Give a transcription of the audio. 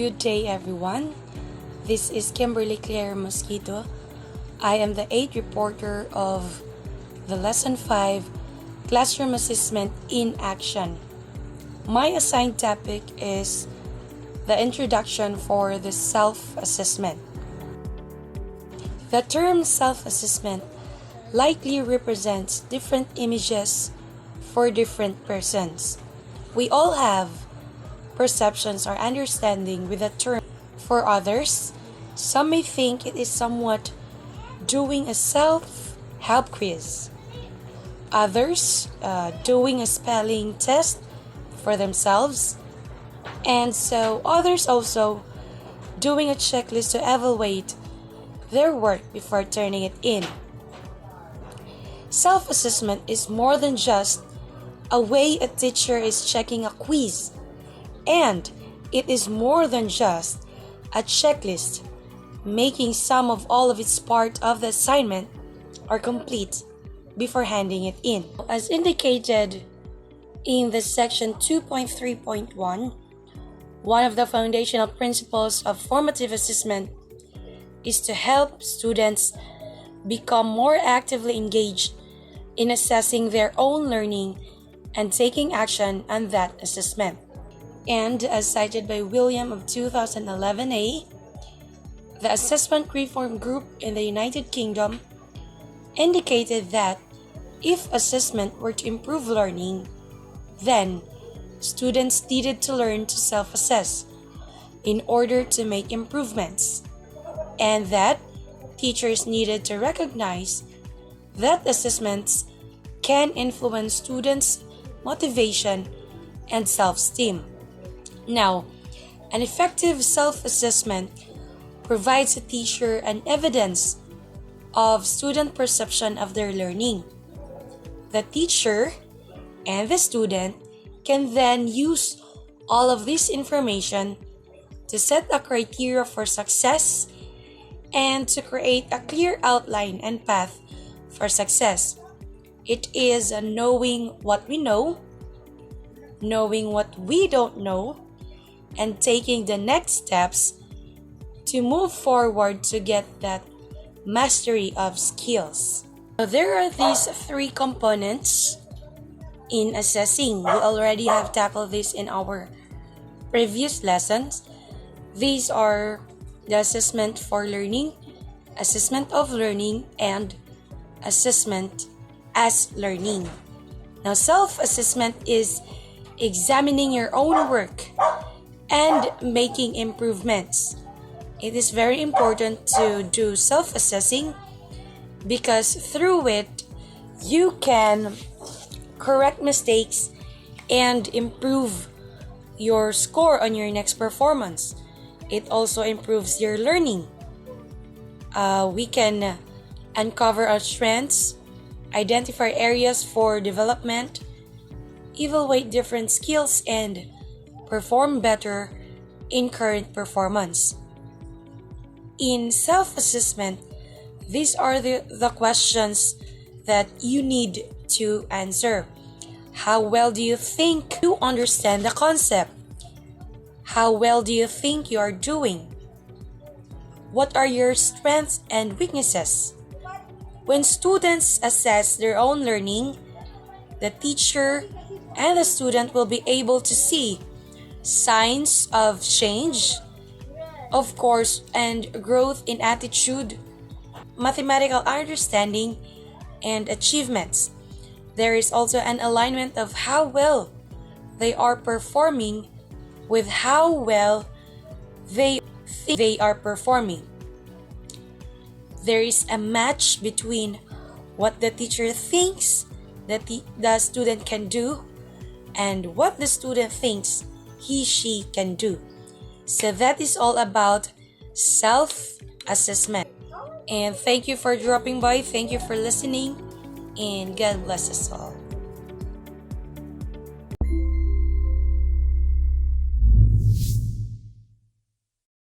Good day, everyone. This is Kimberly Claire Mosquito. I am the 8th reporter of the Lesson 5 Classroom Assessment in Action. My assigned topic is the introduction for the self-assessment. The term self-assessment likely represents different images for different persons. We all have perceptions or understanding with the term. For others, some may think it is somewhat doing a self-help quiz. Others doing a spelling test for themselves. And so others also doing a checklist to evaluate their work before turning it in. Self-assessment is more than just a way a teacher is checking a quiz. And it is more than just a checklist, making some of all of its part of the assignment are complete before handing it in. As indicated in the section 2.3.1, one of the foundational principles of formative assessment is to help students become more actively engaged in assessing their own learning and taking action on that assessment. And as cited by William of 2011a, the Assessment Reform Group in the United Kingdom indicated that if assessment were to improve learning, then students needed to learn to self-assess in order to make improvements, and that teachers needed to recognize that assessments can influence students' motivation and self-esteem. Now, an effective self-assessment provides a teacher an evidence of student perception of their learning. The teacher and the student can then use all of this information to set a criteria for success and to create a clear outline and path for success. It is knowing what we know, knowing what we don't know, and taking the next steps to move forward to get that mastery of skills. So there are these three components in assessing. We already have tackled this in our previous lessons. These are the assessment for learning, assessment of learning, and assessment as learning. Now, self-assessment is examining your own work and making improvements. It is very important to do self-assessing because through it, you can correct mistakes and improve your score on your next performance. It also improves your learning. We can uncover our strengths, identify areas for development, evaluate different skills, and perform better in current performance. In self-assessment, these are the questions that you need to answer. How well do you think you understand the concept? How well do you think you are doing? What are your strengths and weaknesses? When students assess their own learning, the teacher and the student will be able to see signs of change, of course, and growth in attitude, mathematical understanding, and achievements. There is also an alignment of how well they are performing with how well they think they are performing. There is a match between what the teacher thinks that the student can do and what the student thinks she can do. So that is all about self-assessment. And thank you for dropping by. Thank you for listening. And God bless us all.